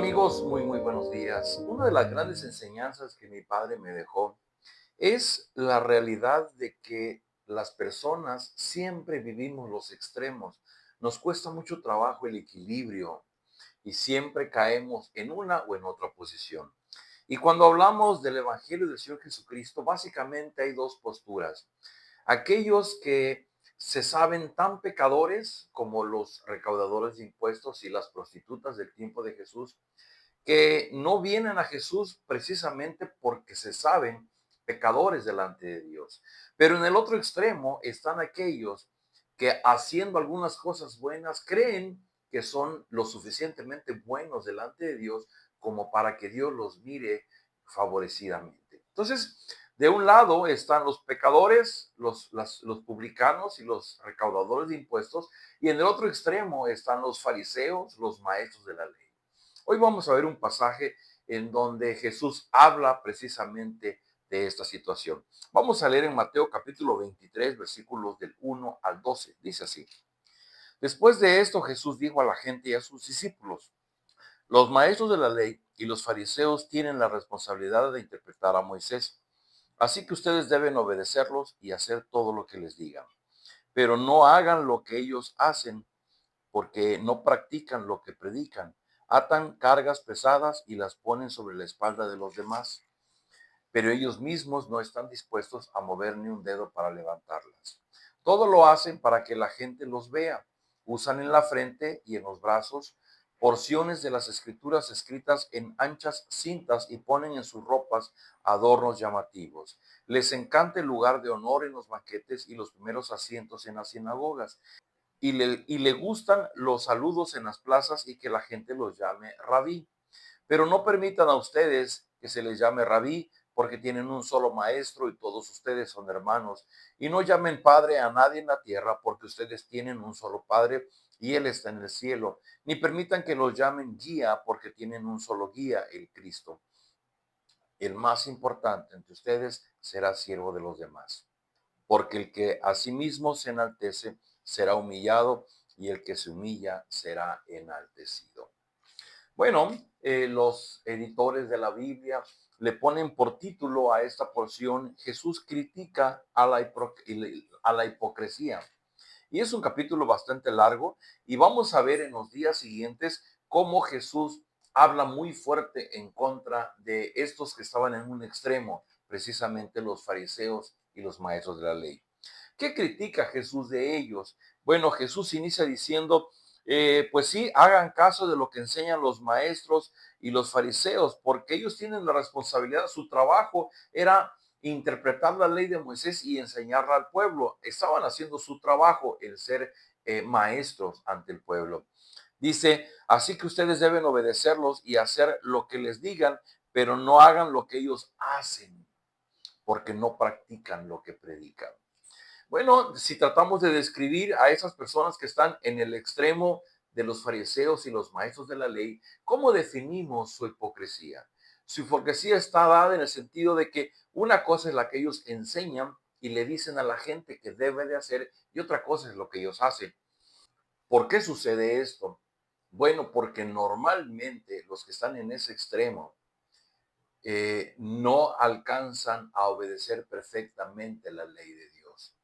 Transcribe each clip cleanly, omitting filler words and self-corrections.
Amigos, muy buenos días. Una de las grandes enseñanzas que mi padre me dejó es la realidad de que las personas siempre vivimos los extremos. Nos cuesta mucho trabajo el equilibrio y siempre caemos en una o en otra posición. Y cuando hablamos del Evangelio del Señor Jesucristo, básicamente hay dos posturas. Aquellos que se saben tan pecadores como los recaudadores de impuestos y las prostitutas del tiempo de Jesús, que no vienen a Jesús precisamente porque se saben pecadores delante de Dios. Pero en el otro extremo están aquellos que haciendo algunas cosas buenas creen que son lo suficientemente buenos delante de Dios como para que Dios los mire favorecidamente. Entonces, de un lado están los pecadores, los publicanos y los recaudadores de impuestos, y en el otro extremo están los fariseos, los maestros de la ley. Hoy vamos a ver un pasaje en donde Jesús habla precisamente de esta situación. Vamos a leer en Mateo capítulo 23, versículos del 1 al 12. Dice así: Después de esto, Jesús dijo a la gente y a sus discípulos: Los maestros de la ley y los fariseos tienen la responsabilidad de interpretar a Moisés. Así que ustedes deben obedecerlos y hacer todo lo que les digan. Pero no hagan lo que ellos hacen, porque no practican lo que predican. Atan cargas pesadas y las ponen sobre la espalda de los demás, pero ellos mismos no están dispuestos a mover ni un dedo para levantarlas. Todo lo hacen para que la gente los vea. Usan en la frente y en los brazos porciones de las escrituras escritas en anchas cintas y ponen en sus ropas adornos llamativos. Les encanta el lugar de honor en los banquetes y los primeros asientos en las sinagogas, y le gustan los saludos en las plazas y que la gente los llame rabí. Pero no permitan a ustedes que se les llame rabí, porque tienen un solo maestro y todos ustedes son hermanos. Y no llamen padre a nadie en la tierra, porque ustedes tienen un solo padre y él está en el cielo. Ni permitan que los llamen guía, porque tienen un solo guía, el Cristo. El más importante entre ustedes será siervo de los demás, porque el que a sí mismo se enaltece será humillado, y el que se humilla será enaltecido. Bueno, los editores de la Biblia le ponen por título a esta porción: Jesús critica a la hipocresía. Y es un capítulo bastante largo, y vamos a ver en los días siguientes cómo Jesús habla muy fuerte en contra de estos que estaban en un extremo, precisamente los fariseos y los maestros de la ley. ¿Qué critica Jesús de ellos? Bueno, Jesús inicia diciendo, pues sí, hagan caso de lo que enseñan los maestros y los fariseos, porque ellos tienen la responsabilidad. Su trabajo era interpretar la ley de Moisés y enseñarla al pueblo. Estaban haciendo su trabajo, el ser maestros ante el pueblo. Dice, así que ustedes deben obedecerlos y hacer lo que les digan, pero no hagan lo que ellos hacen, porque no practican lo que predican. Bueno, si tratamos de describir a esas personas que están en el extremo de los fariseos y los maestros de la ley, ¿cómo definimos su hipocresía? Su hipocresía está dada en el sentido de que una cosa es la que ellos enseñan y le dicen a la gente que debe de hacer, y otra cosa es lo que ellos hacen. ¿Por qué sucede esto? Bueno, porque normalmente los que están en ese extremo no alcanzan a obedecer perfectamente la ley de Dios.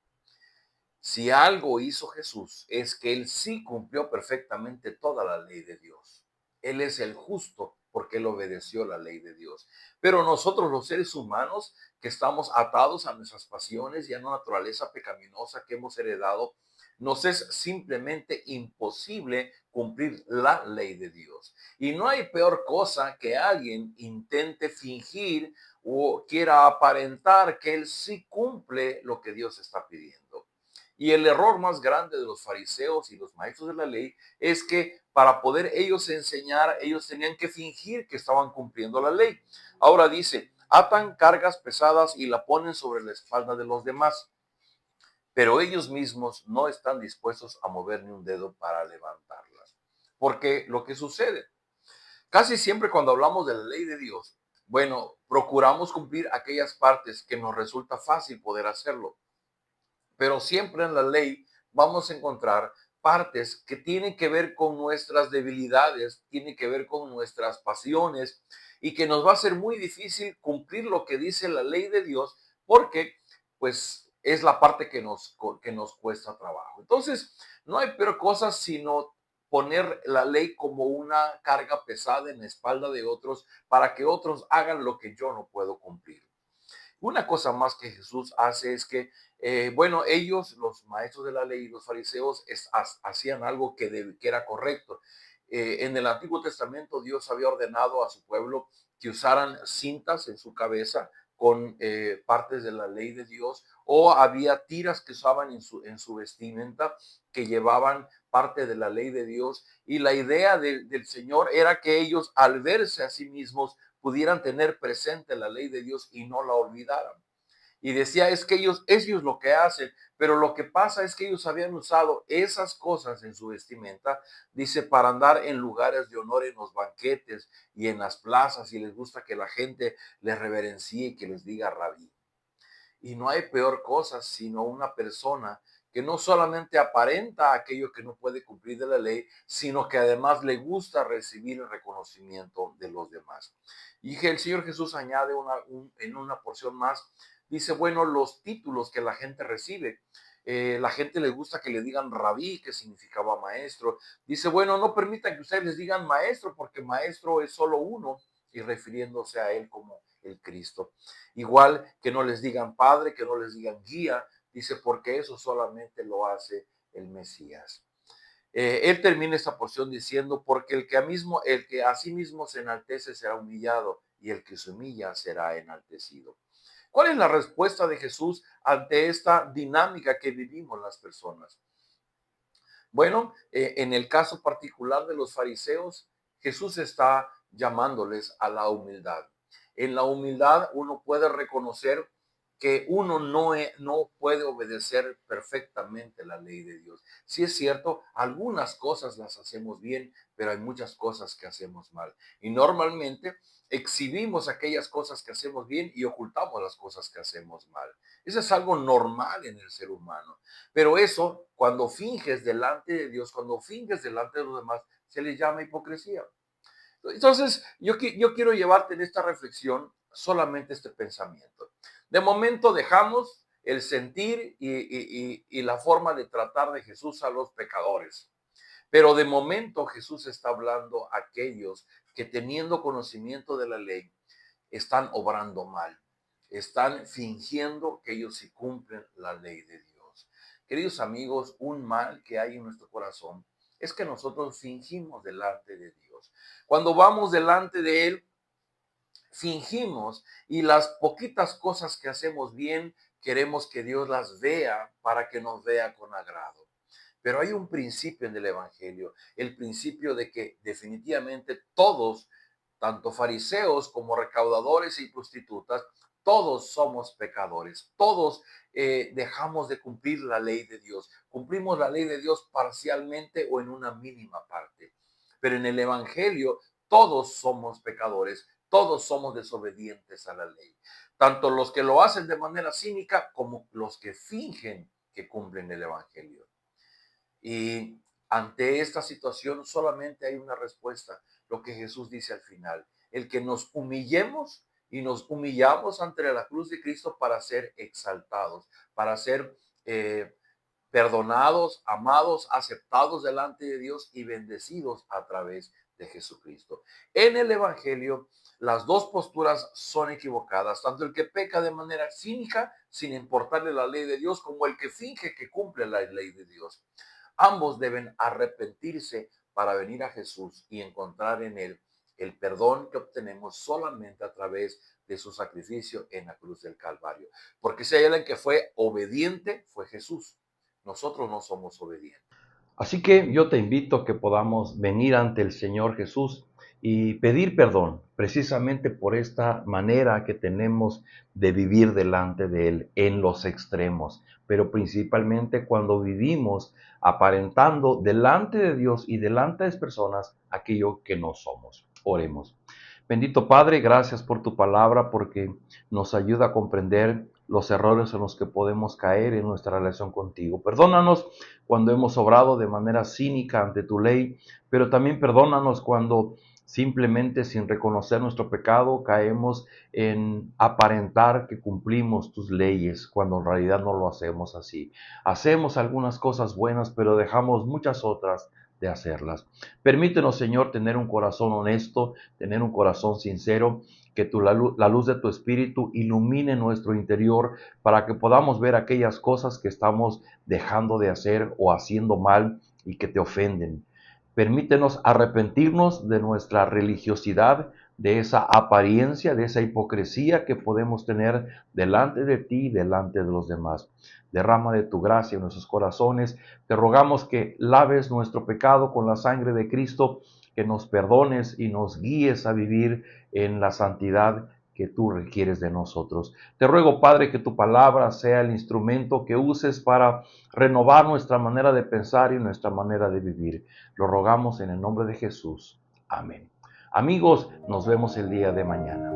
Si algo hizo Jesús, es que él sí cumplió perfectamente toda la ley de Dios. Él es el justo porque él obedeció la ley de Dios. Pero nosotros, los seres humanos, que estamos atados a nuestras pasiones y a una naturaleza pecaminosa que hemos heredado, nos es simplemente imposible cumplir la ley de Dios. Y no hay peor cosa que alguien intente fingir o quiera aparentar que él sí cumple lo que Dios está pidiendo. Y el error más grande de los fariseos y los maestros de la ley es que para poder ellos enseñar, ellos tenían que fingir que estaban cumpliendo la ley. Ahora dice, atan cargas pesadas y la ponen sobre la espalda de los demás, pero ellos mismos no están dispuestos a mover ni un dedo para levantarlas. Porque lo que sucede, casi siempre cuando hablamos de la ley de Dios, bueno, procuramos cumplir aquellas partes que nos resulta fácil poder hacerlo. Pero siempre en la ley vamos a encontrar partes que tienen que ver con nuestras debilidades, tienen que ver con nuestras pasiones y que nos va a ser muy difícil cumplir lo que dice la ley de Dios porque pues es la parte que nos cuesta trabajo. Entonces, no hay peor cosa sino poner la ley como una carga pesada en la espalda de otros para que otros hagan lo que yo no puedo cumplir. Una cosa más que Jesús hace es que, bueno, ellos, los maestros de la ley, los fariseos, hacían algo que era correcto. En el Antiguo Testamento Dios había ordenado a su pueblo que usaran cintas en su cabeza con partes de la ley de Dios, o había tiras que usaban en su vestimenta que llevaban parte de la ley de Dios. Y la idea del Señor era que ellos, al verse a sí mismos, pudieran tener presente la ley de Dios y no la olvidaran. Y decía, es que ellos lo que hacen, pero lo que pasa es que ellos habían usado esas cosas en su vestimenta, dice, para andar en lugares de honor en los banquetes y en las plazas, y les gusta que la gente les reverencie y que les diga rabí. Y no hay peor cosa sino una persona que no solamente aparenta aquello que no puede cumplir de la ley, sino que además le gusta recibir el reconocimiento de los demás. Y que el Señor Jesús añade en una porción más, dice, bueno, los títulos que la gente recibe. La gente le gusta que le digan rabí, que significaba maestro. Dice, bueno, no permitan que ustedes les digan maestro, porque maestro es solo uno, y refiriéndose a él como el Cristo. Igual que no les digan padre, que no les digan guía, dice, porque eso solamente lo hace el Mesías. Él termina esta porción diciendo, porque el que a sí mismo se enaltece será humillado, y el que se humilla será enaltecido. ¿Cuál es la respuesta de Jesús ante esta dinámica que vivimos las personas? Bueno, en el caso particular de los fariseos, Jesús está llamándoles a la humildad. En la humildad uno puede reconocer que uno no puede obedecer perfectamente la ley de Dios. Sí es cierto, algunas cosas las hacemos bien, pero hay muchas cosas que hacemos mal. Y normalmente exhibimos aquellas cosas que hacemos bien y ocultamos las cosas que hacemos mal. Eso es algo normal en el ser humano. Pero eso, cuando finges delante de Dios, cuando finges delante de los demás, se les llama hipocresía. Entonces, yo quiero llevarte en esta reflexión solamente este pensamiento. De momento dejamos el sentir y la forma de tratar de Jesús a los pecadores. Pero de momento Jesús está hablando a aquellos que teniendo conocimiento de la ley están obrando mal, están fingiendo que ellos sí cumplen la ley de Dios. Queridos amigos, un mal que hay en nuestro corazón es que nosotros fingimos delante de Dios. Cuando vamos delante de Él, fingimos y las poquitas cosas que hacemos bien, queremos que Dios las vea para que nos vea con agrado. Pero hay un principio en el Evangelio, el principio de que definitivamente todos, tanto fariseos como recaudadores y prostitutas, todos somos pecadores, todos dejamos de cumplir la ley de Dios. Cumplimos la ley de Dios parcialmente o en una mínima parte. Pero en el Evangelio todos somos pecadores, todos somos desobedientes a la ley. Tanto los que lo hacen de manera cínica como los que fingen que cumplen el Evangelio. Y ante esta situación solamente hay una respuesta, lo que Jesús dice al final, el que nos humillemos y nos humillamos ante la cruz de Cristo para ser exaltados, para ser perdonados, amados, aceptados delante de Dios y bendecidos a través de Jesucristo. En el Evangelio, las dos posturas son equivocadas, tanto el que peca de manera cínica, sin importarle la ley de Dios, como el que finge que cumple la ley de Dios. Ambos deben arrepentirse para venir a Jesús y encontrar en Él el perdón que obtenemos solamente a través de su sacrificio en la cruz del Calvario. Porque si hay alguien que fue obediente, fue Jesús. Nosotros no somos obedientes. Así que yo te invito a que podamos venir ante el Señor Jesús y pedir perdón precisamente por esta manera que tenemos de vivir delante de Él en los extremos, pero principalmente cuando vivimos aparentando delante de Dios y delante de las personas aquello que no somos. Oremos. Bendito Padre, gracias por tu palabra porque nos ayuda a comprender los errores en los que podemos caer en nuestra relación contigo. Perdónanos cuando hemos obrado de manera cínica ante tu ley, pero también perdónanos cuando simplemente sin reconocer nuestro pecado caemos en aparentar que cumplimos tus leyes cuando en realidad no lo hacemos así. Hacemos algunas cosas buenas, pero dejamos muchas otras de hacerlas. Permítenos, Señor, tener un corazón honesto, tener un corazón sincero, que la luz de tu Espíritu ilumine nuestro interior para que podamos ver aquellas cosas que estamos dejando de hacer o haciendo mal y que te ofenden. Permítenos arrepentirnos de nuestra religiosidad, de esa apariencia, de esa hipocresía que podemos tener delante de ti y delante de los demás. Derrama de tu gracia en nuestros corazones. Te rogamos que laves nuestro pecado con la sangre de Cristo, que nos perdones y nos guíes a vivir en la santidad que tú requieres de nosotros. Te ruego, Padre, que tu palabra sea el instrumento que uses para renovar nuestra manera de pensar y nuestra manera de vivir. Lo rogamos en el nombre de Jesús. Amén. Amigos, nos vemos el día de mañana.